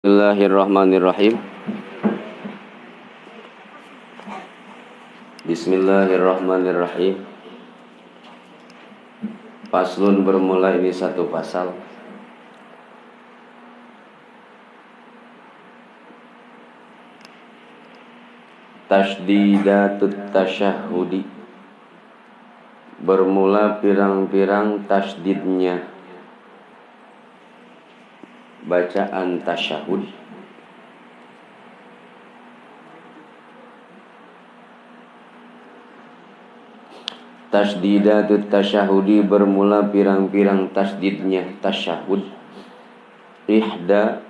Bismillahirrahmanirrahim. Bismillahirrahmanirrahim. Faslun bermula ini satu pasal. Tasdidatut tasyahudi. Bermula pirang-pirang tasdidnya bacaan tasyahud. Tasdidatut tasyahudi bermula pirang-pirang tasdidnya tasyahud. Ihda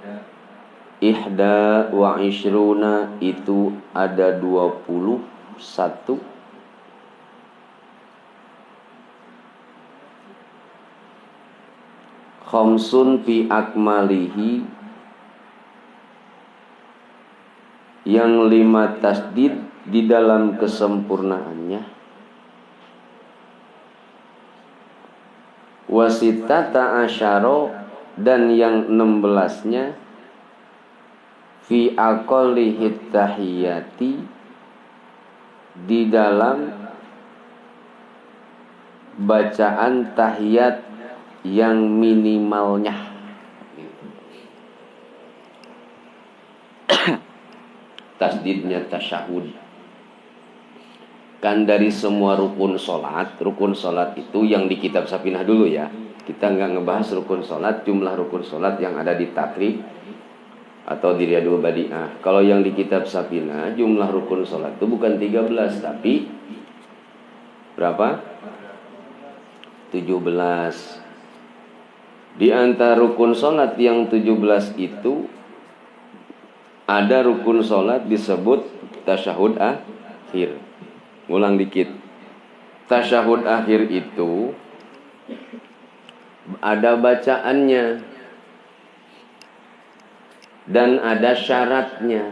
wa ishruna itu ada 21. Khamsun fi akmalihi, yang 5 tasdid di dalam kesempurnaannya. Wasitata asyaro, dan yang 16-nya fi aqallihi tahiyati, di dalam bacaan tahiyat yang minimalnya. Tasdidnya tasyahud. Kan dari semua rukun sholat itu yang di kitab Sapinah dulu ya. Kita nggak ngebahas rukun sholat, jumlah rukun sholat yang ada di takrib atau di Riyadul Badi'ah. Kalau yang di kitab Sapinah, jumlah rukun sholat itu bukan 13, tapi berapa? 17. Di antara rukun sholat yang 17 itu ada rukun sholat disebut tasyahud akhir. Ulang dikit. Tasyahud akhir itu ada bacaannya dan ada syaratnya.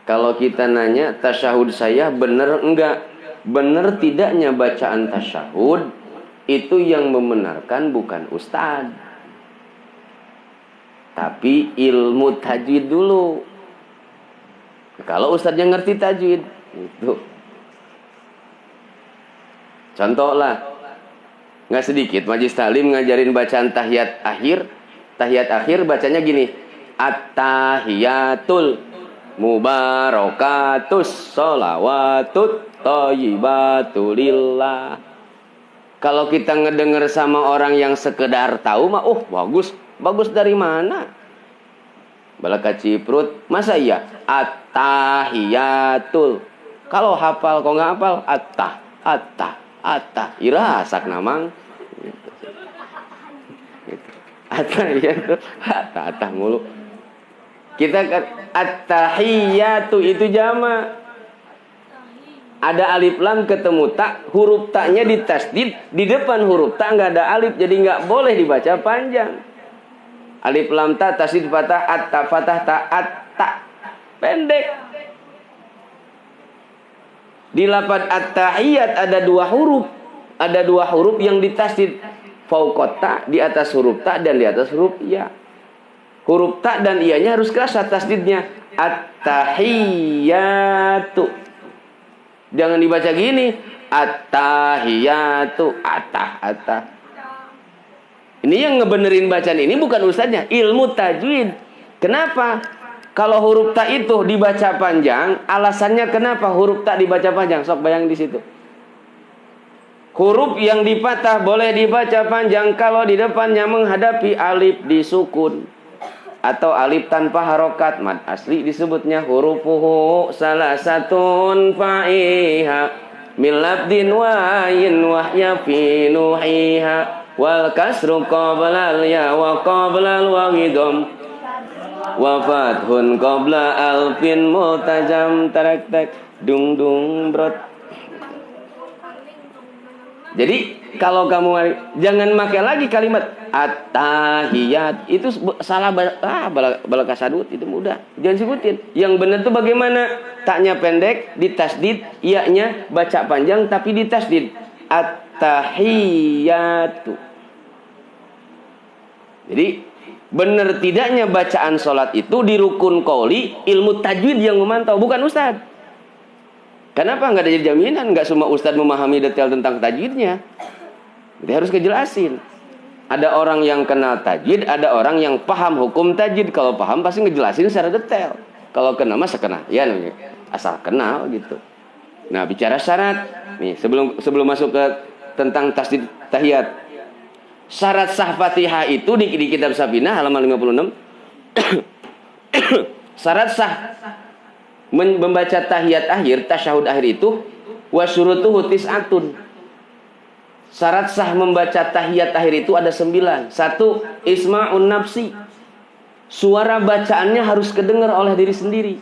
Kalau kita nanya tasyahud saya benar enggak? Benar tidaknya bacaan tasyahud itu yang membenarkan bukan ustadz, tapi ilmu tajwid dulu. Kalau ustadznya ngerti tajwid itu. Contoh lah, nggak sedikit majlis taklim ngajarin bacaan tahiyat akhir. Tahiyat akhir bacanya gini: at-tahiyatul mubarakatus sholawatut thayyibatulillah. Kalau kita ngedenger sama orang yang sekedar tahu mah, oh bagus. Bagus dari mana? Balaka Ciprut, masa iya? At-tahiyatul. Kalau hafal, kok nggak hafal? At-tah. Irasak namang. Gitu. At-tahiyatul. At-tah mulu. Kita at-tahiyatu itu jama'. Ada alif lam ketemu tak, huruf taknya ditasdid, di depan huruf tak nggak ada alif, jadi nggak boleh dibaca panjang. Alif lam ta tasdid fatah, at-ta fatah ta, at-ta pendek. Di lafaz at-tahiyat ada 2 huruf yang ditasdid, fauqat ta, di atas huruf ta dan di atas huruf ya. Huruf ta dan iyanya harus keras tasdidnya, at-tahiyatu. Jangan dibaca gini, at-tahiyatu, atah. Ini yang ngebenerin bacaan ini bukan ustadznya, ilmu tajwid. Kenapa? Kalau huruf ta itu dibaca panjang, alasannya kenapa huruf ta dibaca panjang? Sok bayang di situ. Huruf yang dipatah boleh dibaca panjang kalau di depannya menghadapi alif disukun atau alif tanpa harokat. Mad asli disebutnya hurufuhu salasatun fa'iha min labdin wa'in wahya fi nuhiha wal kasru qabla al-ya wa qabla al-wawidom wa fathun qabla alfin mutajam tarak-tak dung dung brot. Jadi kalau kamu jangan pakai lagi kalimat at-tahiyat, itu salah balaka sadut, itu mudah. Jangan sebutin. Yang benar itu bagaimana? Taknya pendek, ditasdid, iya-nya baca panjang tapi ditasdid. At-tahiyatu. Jadi benar tidaknya bacaan sholat itu di rukun qauli, ilmu tajwid yang memantau, bukan ustadz. Kenapa? Nggak ada jaminan, nggak semua ustadz memahami detail tentang tajwidnya. Jadi harus kejelasin. Ada orang yang kenal tajwid, ada orang yang paham hukum tajwid. Kalau paham pasti ngejelasin secara detail. Kalau kenal mah sekenal, ya asal kenal gitu. Nah, bicara syarat nih, sebelum masuk ke tentang tasdid tahiyat. Syarat sah Fatihah itu di kitab Safinah halaman 56. Syarat sah membaca tahiyat akhir, tasyahud akhir itu wasyurutuhu tis'atun. Syarat sah membaca tahiyat akhir itu ada 9. 1. Isma'un nafsi. Suara bacaannya harus kedengar oleh diri sendiri.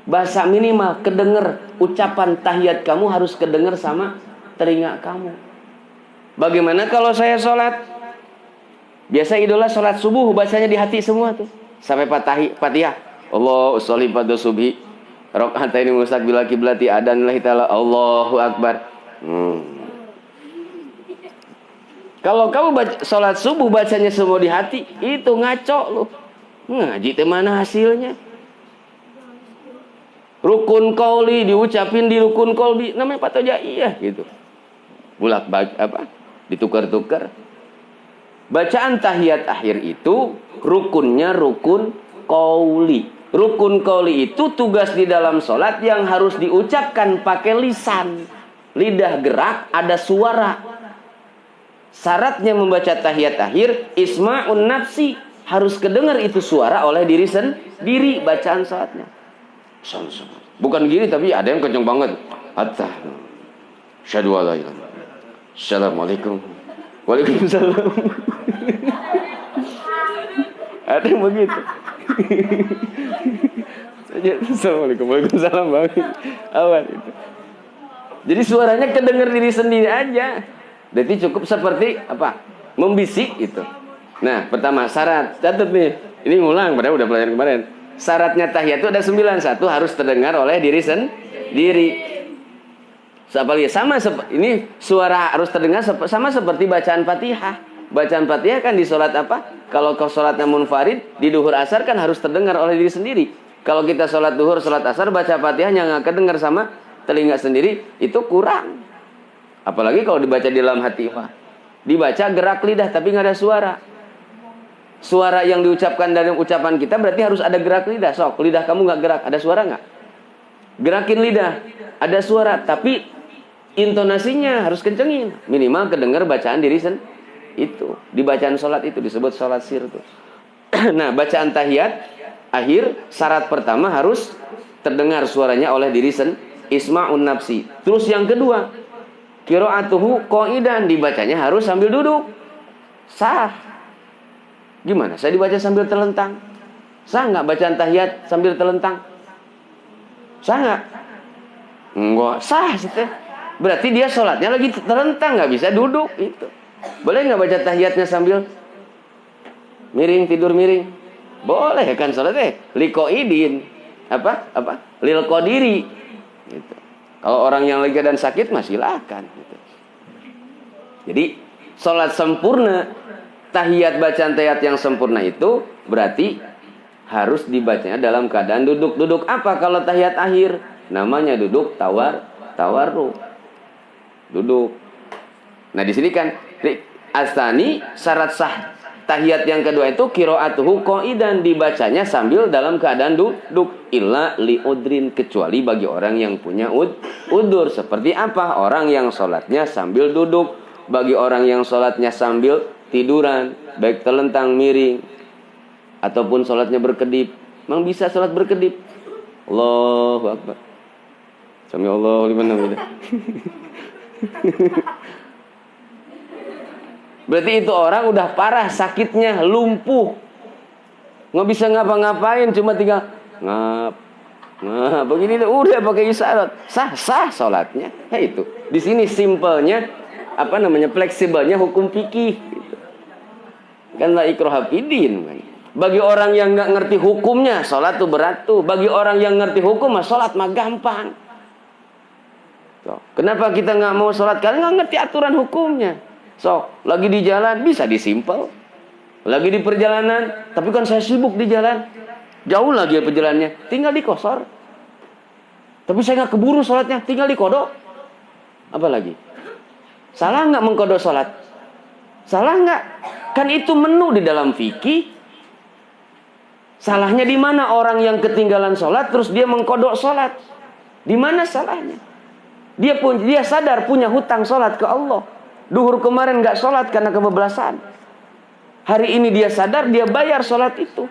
Bahasa minimal kedengar, ucapan tahiyat kamu harus kedengar sama telinga kamu. Bagaimana kalau saya sholat? Biasa idola sholat subuh bacanya di hati semua tuh. Sampai Fatihah. Allahu sholli pada subhi. Rakaataini mustaqbil qiblati adan lillahi ta'ala. Allahu akbar. Kalau kamu sholat subuh bacanya semua di hati, itu ngaco lu. Ngaji teh mana hasilnya? Rukun qauli diucapin di rukun qauli namanya patojaiyah gitu. Bulak-balik ditukar-tukar. Bacaan tahiyat akhir itu rukunnya rukun qauli. Rukun qauli itu tugas di dalam sholat yang harus diucapkan pakai lisan. Lidah gerak, ada suara. Syaratnya membaca tahiyat akhir, isma'un nafsi. Harus kedengar itu suara oleh diri sendiri bacaan sholatnya. Bukan gini tapi ada yang kenceng banget. Hatta. Syahadu ala ilah. Assalamualaikum. Waalaikumsalam. Ada yang begitu. Assalamualaikum. Waalaikumsalam bang. Awan itu. Jadi suaranya kedengar diri sendiri aja. Jadi cukup seperti apa? Membisik itu. Nah, pertama syarat. Catat nih. Ini ngulang padahal udah pelajaran kemarin. Syaratnya tahiyat itu ada 9. 1 harus terdengar oleh diri sendiri. Ini suara harus terdengar sama seperti bacaan Fatihah. Bacaan Fatihah kan di sholat apa? Kalau kau sholatnya munfarid, di duhur asar kan harus terdengar oleh diri sendiri. Kalau kita sholat duhur, sholat asar, baca Fatihahnya nggak kedengar sama telinga sendiri, itu kurang. Apalagi kalau dibaca di dalam hati. Dibaca gerak lidah tapi nggak ada suara. Suara yang diucapkan dari ucapan kita berarti harus ada gerak lidah. Sok, lidah kamu nggak gerak, ada suara nggak? Gerakin lidah, ada suara, tapi intonasinya harus kencengin. Minimal kedengar bacaan diri itu. Di bacaan sholat itu disebut sholat sir tuh. Nah, bacaan tahiyat akhir syarat pertama harus terdengar suaranya oleh diri isma'un nafsi. Terus yang kedua, qiraatuhu qa'idan, dibacanya harus sambil duduk. Sah. Gimana? Saya dibaca sambil terlentang. Sah nggak bacaan tahiyat sambil terlentang? Sah nggak? Enggak sah sih. Berarti dia sholatnya lagi terlentang, nggak bisa duduk itu. Boleh nggak baca tahiyatnya sambil miring, tidur miring? Boleh kan sholatnya liqaidin. Apa? Lil qadiri. Gitu. Kalau orang yang lagi keadaan sakit mah silakan gitu. Jadi sholat sempurna, tahiyat bacaan tahiyat yang sempurna itu berarti harus dibacanya dalam keadaan duduk. Duduk apa kalau tahiyat akhir? Namanya duduk tawarruk. Duduk. Nah, di sini kan asani syarat sah tahiyat yang kedua itu qiraatuhu qa'idan, dibacanya sambil dalam keadaan duduk. Illa liudrin, kecuali bagi orang yang punya udur. Seperti apa? Orang yang sholatnya sambil duduk. Bagi orang yang sholatnya sambil tiduran, baik terlentang miring ataupun sholatnya berkedip. Memang bisa sholat berkedip. Allahu akbar. Sami Allahu liman hamidah. Berarti itu orang udah parah sakitnya, lumpuh, nggak bisa ngapa-ngapain, cuma tinggal ngap begini udah pakai isyarat, sah sholatnya. Itu di sini simpelnya fleksibelnya hukum fikih gitu. Kan la ikraha fiddin. Bagi orang yang nggak ngerti hukumnya sholat tuh berat tuh. Bagi orang yang ngerti hukum mah sholat mah gampang. Kenapa kita nggak mau sholat? Karena nggak ngerti aturan hukumnya. Lagi di jalan bisa disimpel. Lagi di perjalanan, tapi kan saya sibuk di jalan. Jauh lagi ya perjalanannya, tinggal dikosor. Tapi saya nggak keburu sholatnya, tinggal dikodok. Apa lagi? Salah nggak mengkodok sholat? Salah nggak? Kan itu menu di dalam fikih. Salahnya di mana orang yang ketinggalan sholat terus dia mengkodok sholat? Di mana salahnya? Dia sadar punya hutang sholat ke Allah. Duhur kemarin nggak sholat karena kebablasan. Hari ini dia sadar, dia bayar sholat itu.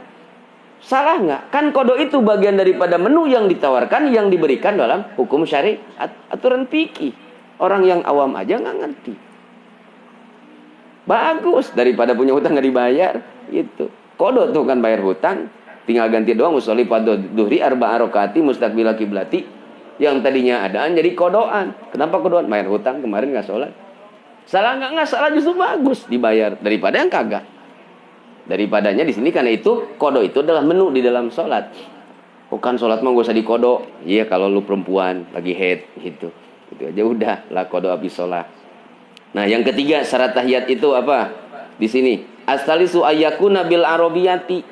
Salah nggak? Kan kodok itu bagian daripada menu yang ditawarkan, yang diberikan dalam hukum syariat, aturan fikih. Orang yang awam aja nggak ngerti. Bagus daripada punya hutang nggak dibayar, gitu. Kodok tuh kan bayar hutang, tinggal ganti doang. Usolli pada duhri arba'a rakaati mustaqbila kiblati. Yang tadinya adaan jadi kodokan. Kenapa kodokan? Bayar hutang kemarin nggak sholat. Salah nggak? Nggak salah, justru bagus dibayar daripada yang kagak. Daripadanya di sini, karena itu kodok itu adalah menu di dalam sholat. Bukan sholat mah gak usah dikodok. Iya kalau lu perempuan lagi head gitu. Itu aja udah lah kodok habis sholat. Nah yang ketiga syarat tahiyat itu apa? Di sini as-salisu ayyakuna bil arabiyati.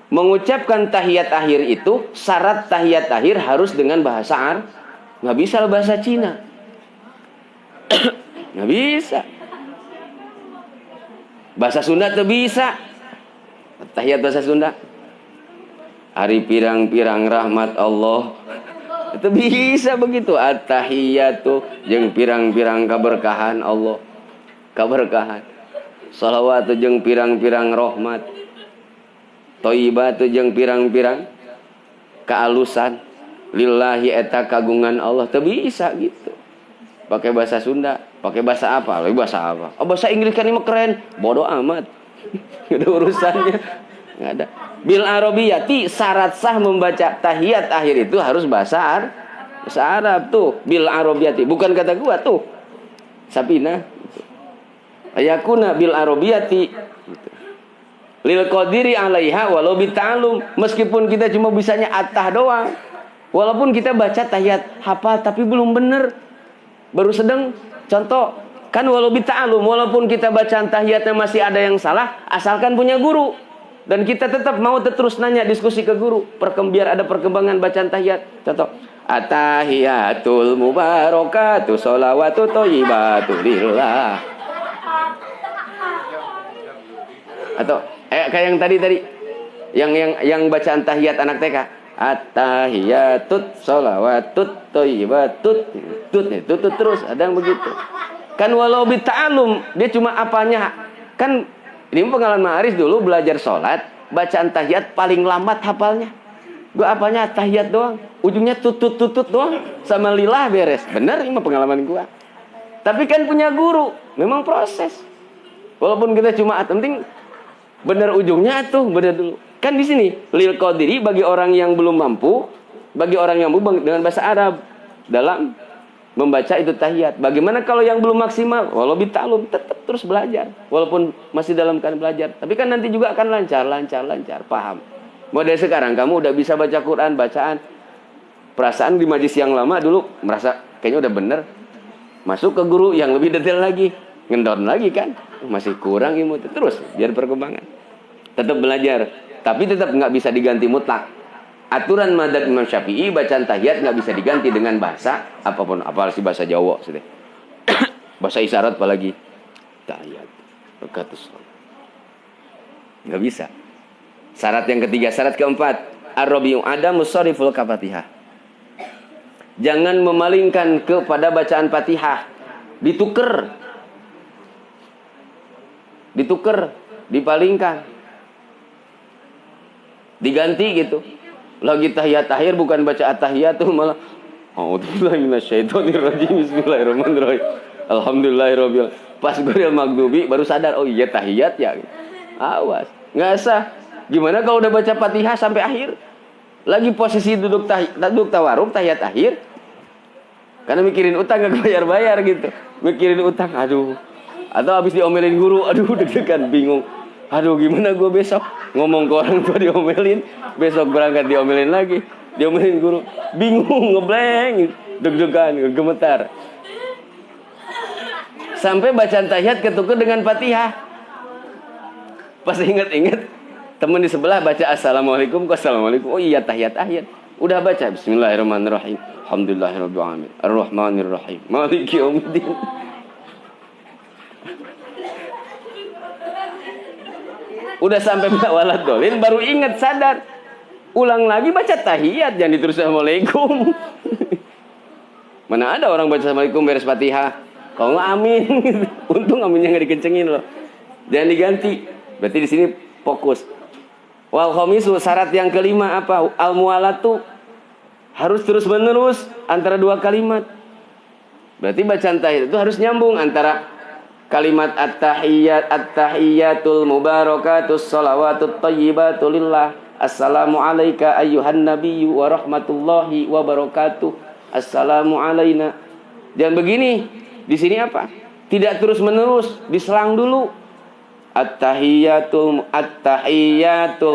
Mengucapkan tahiyat akhir itu syarat tahiyat akhir harus dengan bahasa Arab. Nggak bisa bahasa Cina. Nggak bisa. Bahasa Sunda tuh bisa. Tahiyat bahasa Sunda. Hari pirang-pirang rahmat Allah. Itu bisa begitu. At-tahiyatu jeung pirang-pirang keberkahan Allah. Keberkahan. Shalawatu jeung pirang-pirang rahmat. Thayyibatu jeung pirang-pirang kealusan. Lillahi eta kagungan Allah. Itu bisa gitu. Pakai bahasa Sunda, pakai bahasa apa? Bahasa apa? Oh, bahasa Inggris kan ini mah keren. Bodoh amat. Gak ada urusannya. Gak ada. Bil arabiyati, syarat sah membaca tahiyat akhir itu harus bahasa Arab. Bahasa Arab tuh, bil arabiyati. Bukan kata gua tuh. Sapina. Ayakuna bil arabiyati. Lil qadiri 'alaiha walau bita'allum. Meskipun kita cuma bisanya atah doang. Walaupun kita baca tahiyat hafal tapi belum bener. Baru sedang, contoh, kan walau bita'alum, walaupun kita bacaan tahiyatnya masih ada yang salah, asalkan punya guru. Dan kita tetap mau terus nanya, diskusi ke guru. Biar ada perkembangan bacaan tahiyat. Contoh, at-tahiyatul mubarakatuh, sholawatu thayyibatu lillah. Atau, kayak yang tadi. Yang bacaan tahiyat anak TK. At-tahiyatut sholawatut thayyibatut tut terus ada yang begitu. Kan walau bita'alum dia cuma apanya. Kan ini pengalaman Aris dulu belajar sholat, bacaan tahiyat paling lambat hafalnya. Gua apanya tahiyat doang, ujungnya tutut doang sama lillah beres. Bener ini pengalaman gua. Tapi kan punya guru, memang proses. Walaupun kita cuma penting bener ujungnya tuh, bener dulu. Kan di sini lil qadiri bagi orang yang belum mampu, bagi orang yang mampu dengan bahasa Arab dalam membaca itu tahiyat. Bagaimana kalau yang belum maksimal? Walau bita'alum tetap terus belajar walaupun masih dalam keadaan belajar. Tapi kan nanti juga akan lancar, paham. Mulai dari sekarang kamu udah bisa baca Quran bacaan. Perasaan di majlis yang lama dulu merasa kayaknya udah bener. Masuk ke guru yang lebih detail lagi, ngendon lagi kan. Masih kurang ilmu terus biar perkembangan. Tetap belajar. Tapi tetap nggak bisa diganti mutlak. Aturan madzhab Imam Syafi'i bacaan tahiyat nggak bisa diganti dengan bahasa apapun, apalagi bahasa Jawa sudah. Bahasa isyarat apalagi tahiyat. Nggak bisa. Syarat yang ketiga, syarat keempat, ar-rabi'u adamus shariful kafatihah. Jangan memalingkan kepada bacaan Fatihah. Dituker, dipalingkan. Diganti gitu. Lagi tahiyat akhir bukan baca at-tahiyat tuh malah a'udzubillahi minasyaitonirrajim bismillahirrahmanirrahim. Alhamdulillahirabbil alamin. Pas guril magdubi baru sadar, oh iya tahiyat ya. Awas, enggak sah. Gimana kalau udah baca Fatihah sampai akhir? Lagi posisi duduk tawarruk tahiyat akhir. Karena mikirin utang enggak bayar-bayar gitu. Mikirin utang, aduh. Atau habis diomelin guru, aduh deg-degan bingung. Aduh gimana gue besok ngomong ke orang tua diomelin, besok berangkat diomelin lagi, diomelin guru, bingung, ngeblank, deg-degan, gemetar. Sampai bacaan tahiyat ketuker dengan Fatihah. Pas inget-inget teman di sebelah baca assalamualaikum, assalamualaikum. Oh iya tahiyat. Udah baca bismillahirrahmanirrahim. Alhamdulillahirabbil alamin. Arrahmanirrahim. Maliki yaumiddin. Udah sampai walad dolin baru ingat sadar. Ulang lagi baca tahiyat, jangan diterus assalamualaikum. Mana ada orang baca assalamualaikum beres Fatihah. Kalau nggak amin. Untung aminnya nggak dikencengin loh. Jangan diganti. Berarti di sini fokus. Wal khamisu, syarat yang kelima apa? Al mualatu, harus terus menerus antara dua kalimat. Berarti bacaan tahiyat itu harus nyambung antara kalimat at-tahiyyatul mubarakatus shalawatut thayyibatu lillah. Assalamu alayka ayyuhan nabiyyu wa rahmatullahi wa barakatuh. Assalamu alayna. Jangan begini. Di sini apa? Tidak terus menerus, diselang dulu. At-tahiyyatul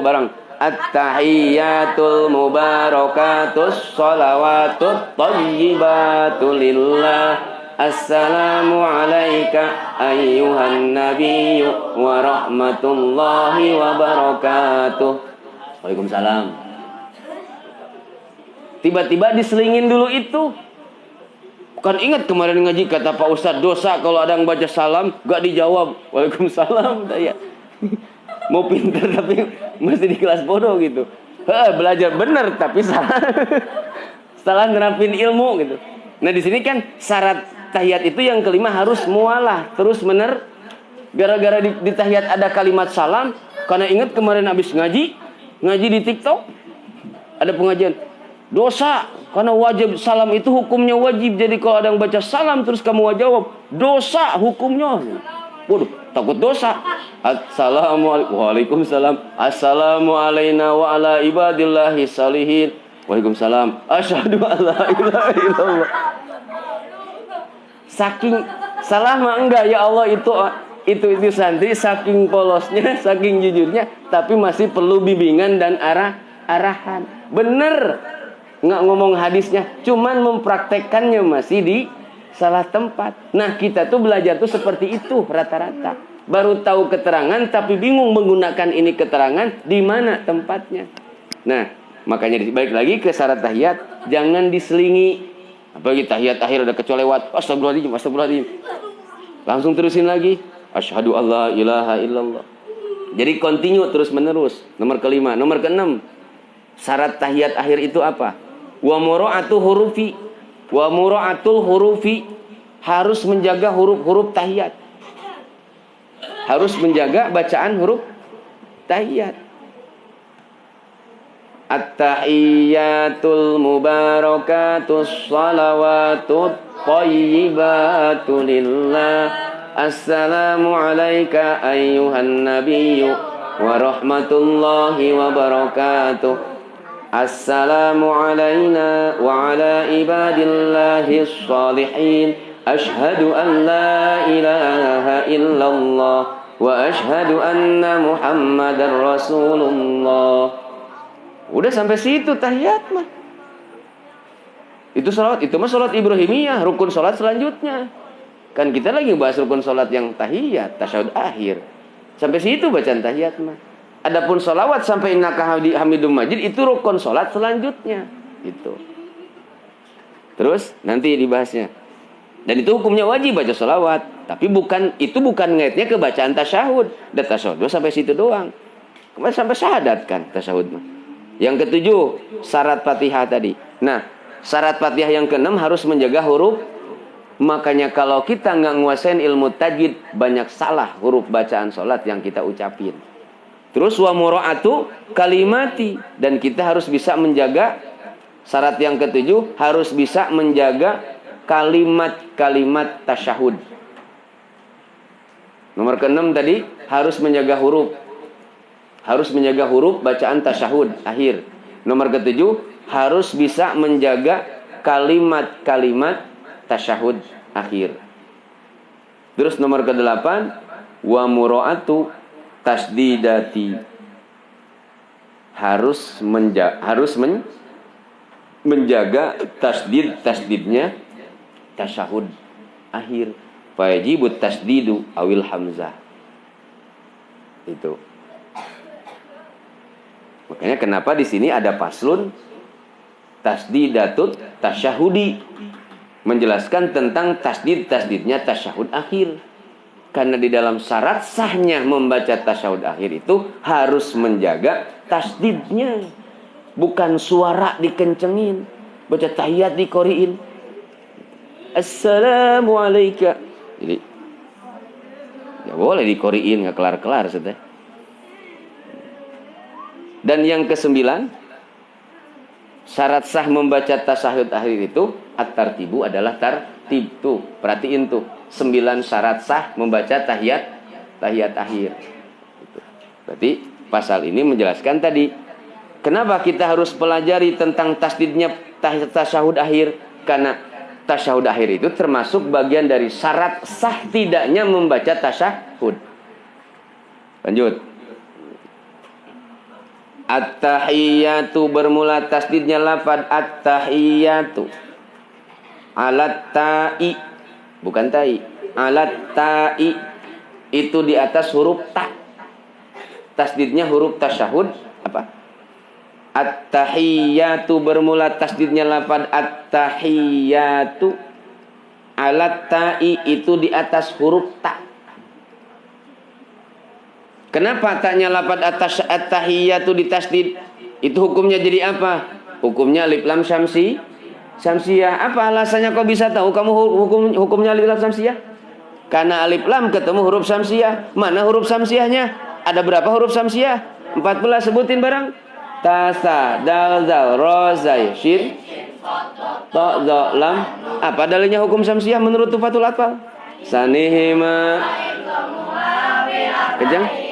barang. At-tahiyyatul mubarakatus shalawatut thayyibatu lillah. Assalamu alayka ayyuhan nabiyyu wa rahmatullahi wa barakatuh. Waalaikumsalam. Tiba-tiba diselingin dulu itu. Kan ingat kemarin ngaji kata Pak Ustadz, dosa kalau ada yang baca salam gak dijawab Waalaikumsalam. Ya. Mau pintar tapi masih di kelas bodoh gitu. Belajar bener tapi salah. Salah nerapin ilmu gitu. Nah di sini kan syarat tahiyat itu yang kelima harus mualah terus gara-gara di tahiyat ada kalimat salam. Karena ingat kemarin habis ngaji di TikTok ada pengajian dosa karena wajib salam itu hukumnya wajib. Jadi kalau ada yang baca salam terus kamu jawab dosa hukumnya. Waduh, takut dosa. Assalamualaikum. Waalaikumsalam. Assalamu alayna wa ala ibadillahi salihin. Waalaikumsalam. Asyhadu an la ilaha illallah. Saking salah mah enggak ya Allah itu santri saking polosnya, saking jujurnya, tapi masih perlu bimbingan dan arahan. Bener nggak ngomong hadisnya, cuman mempraktekkannya masih di salah tempat. Nah kita tuh belajar tuh seperti itu rata-rata. Baru tahu keterangan tapi bingung menggunakan ini keterangan di mana tempatnya. Nah makanya balik lagi ke syarat tahiyat, jangan diselingi. Apalagi tahiyat akhir ada kecolewat, astagfirullahaladzim. Langsung terusin lagi. Asyhadu alla ilaha illallah. Jadi continue terus menerus. Nomor kelima, nomor keenam. Syarat tahiyat akhir itu apa? Wa mura'atul hurufi. Harus menjaga huruf-huruf tahiyat. Harus menjaga bacaan huruf tahiyat. At-tahiyyatul mubarakatus salawatut thayyibatu lillah. Assalamu alayka ayyuhan nabiyyu wa rahmatullahi wa barakatuh. Assalamu alayna wa ala ibadillahi shalihin. Ashhadu an la ilaha illallah wa ashhadu anna muhammadar rasulullah. Udah sampai situ tahiyat mah. Itu mah salat Ibrahimiyah, rukun salat selanjutnya. Kan kita lagi bahas rukun salat yang tahiyat, tasyahud akhir. Sampai situ bacaan tahiyat mah. Adapun sholawat sampai innaka hamidum majid itu rukun salat selanjutnya. Itu. Terus nanti dibahasnya. Dan itu hukumnya wajib baca sholawat, tapi bukan ngaitnya ke bacaan tasyahud. Dan tasyahud sampai situ doang. Kemarin sampai syahadat kan tasyahud mah. Yang ketujuh, syarat Fatihah tadi. Nah, syarat Fatihah yang keenam harus menjaga huruf. Makanya kalau kita nggak nguasain ilmu tajwid, banyak salah huruf bacaan sholat yang kita ucapin. Terus wa mura'atu kalimati. Dan kita harus bisa menjaga, syarat yang ketujuh, harus bisa menjaga kalimat-kalimat tasyahud. Nomor keenam tadi, harus menjaga huruf. Harus menjaga huruf bacaan tasyahud akhir. Nomor ketujuh, harus bisa menjaga kalimat-kalimat tasyahud akhir. Terus nomor kedelapan, wa mura'atu tasdidati. Harus menjaga tasdidnya tasyahud akhir. Wajibut tasdidu awil hamzah. Itu. Makanya kenapa di sini ada paslun tasdidatut tasyahudi, menjelaskan tentang tasdidnya tasyahud akhir. Karena di dalam syarat sahnya membaca tasyahud akhir itu harus menjaga tasdidnya, bukan suara dikencengin, baca tahiyat dikoriin. Assalamualaikum. Jadi ya boleh dikoriin, nggak kelar-kelar sudah. Dan yang kesembilan, syarat sah membaca tasyahud akhir itu at-tartibu adalah tartib. Tuh, perhatiin tuh. 9 syarat sah membaca tahiyat akhir. Berarti pasal ini menjelaskan tadi kenapa kita harus pelajari tentang tasdidnya tasyahud akhir. Karena tasyahud akhir itu termasuk bagian dari syarat sah tidaknya membaca tasyahud. Lanjut. At-tahiyatu bermula tasdidnya lafad at-tahiyatu. Alat ta'i, bukan ta'i. Alat ta'i itu di atas huruf ta. Tasdidnya huruf tasyahud apa? At-tahiyatu bermula tasdidnya lafad at-tahiyatu. Alat ta'i itu di atas huruf ta. Kenapa taknya lafad at-tahiyatu ditasdid? Itu hukumnya jadi apa? Hukumnya alif lam syamsiyah. Apa alasannya kau bisa tahu kamu hukumnya alif lam syamsiyah? Karena alif lam ketemu huruf syamsiyah. Mana huruf syamsiyahnya? Ada berapa huruf syamsiyah? 14, sebutin bareng. Tasa, dal, zal, ro, zai, shin, to, zo, lam. Apa dalilnya hukum syamsiyah menurut Tufatul Atfal? Sanihima. Kejang.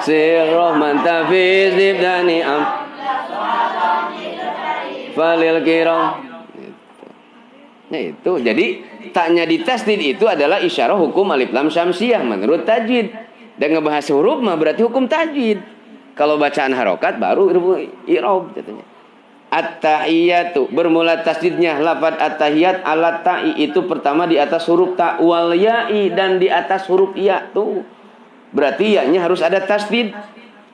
Sirroh mantafiz dibdani am falil kiram. Nah itu jadi taknya ditasdid itu adalah isyarah hukum alif lam syamsiyah menurut tajwid. Dan ngebahas huruf mah berarti hukum tajwid. Kalau bacaan harokat baru i'rab katanya. At-tahiyatu bermula tasdidnya lafaz at-tahiyat alat ta'i itu pertama di atas huruf ta wal ya'i dan di atas huruf ya tuh. Berarti ya-nya harus ada tasdid.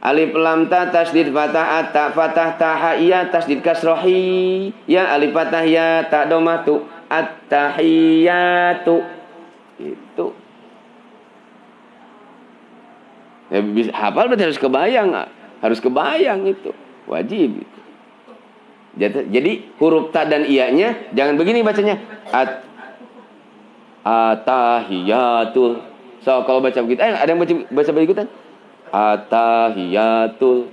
Alif lam ta tasdid fathah ta fathah ta ha ya tasdid kasrohi ya alif fathah ya ta domah tu at-tahiyatu itu. Ya, hafal berarti harus kebayang itu wajib itu. Jadi huruf ta dan iya-nya jangan begini bacanya at-tahiyatul. So kalau baca begitu, ada yang baca berikutan at-tahiyatul.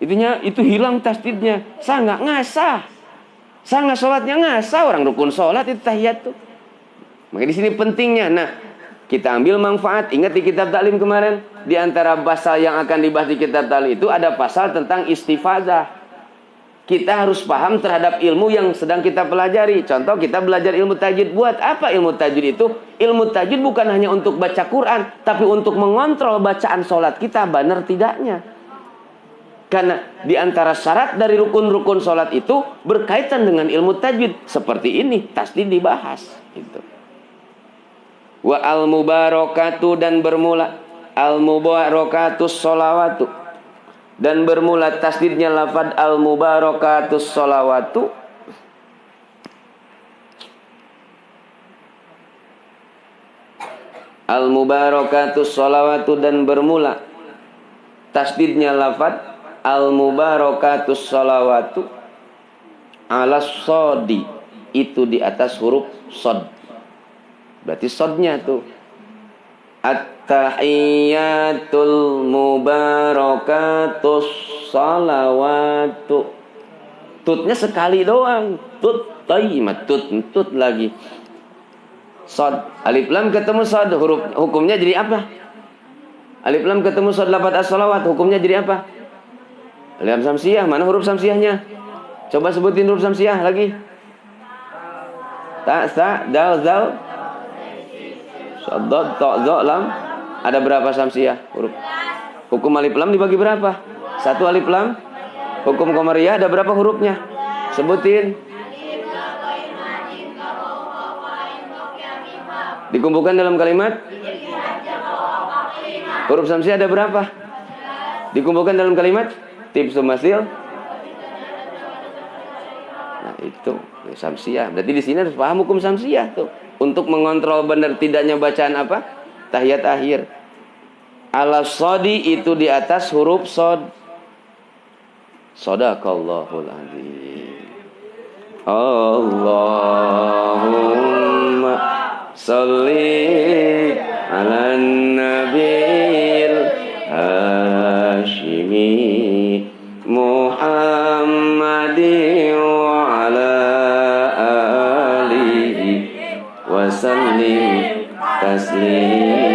Itunya itu hilang tasdidnya. Sah nggak ngasah. Sah nggak sholatnya ngasah, orang rukun sholat itu tahiyat tuh. Maka di sini pentingnya. Nah, kita ambil manfaat. Ingat di kitab taklim kemarin, di antara pasal yang akan dibahas di kitab taklim itu ada pasal tentang istifadah. Kita harus paham terhadap ilmu yang sedang kita pelajari. Contoh kita belajar ilmu tajwid. Buat apa ilmu tajwid itu? Ilmu tajwid bukan hanya untuk baca Quran, tapi untuk mengontrol bacaan sholat kita benar tidaknya. Karena di antara syarat dari rukun-rukun sholat itu berkaitan dengan ilmu tajwid. Seperti ini, tasdid dibahas. Gitu. Wa al-mubarakatu dan bermula. Al-mubarakatus sholawatu. Dan bermula tasdidnya lafad al-mubarakatus sholawatu. Al-mubarakatus sholawatu dan bermula tasdidnya lafad al-mubarakatus sholawatu ala sodi itu di atas huruf sod. Berarti sodnya tuh at-tahiyyatul mubarakatus salawatu. Tutnya sekali doang. Tut tayyimat tut lagi. Sod, alif lam ketemu sod, huruf hukumnya jadi apa? Alif lam ketemu sod lafaz as-salawat, hukumnya jadi apa? Alif lam samsiyah, mana huruf samsiyahnya? Coba sebutin huruf samsiyah lagi. Ta, sa, dal, zal, Sodot, tok, zo, lam. Ada berapa samsiyah huruf? Hukum alif lam dibagi berapa? 1 alif lam. Hukum qamariyah ada berapa hurufnya? Sebutin. Dikumpulkan dalam kalimat Huruf samsiah ada berapa? Dikumpulkan dalam kalimat tips masil. Nah, itu samsiah. Berarti di sini harus paham hukum samsiah tuh. Untuk mengontrol benar tidaknya bacaan apa? Tahiyat akhir. Ala sodi itu di atas huruf sod. Shadaqallahul azim. Allahumma sholli ala nabil hashimi Muhammadin wa ala alihi wa sallim taslim.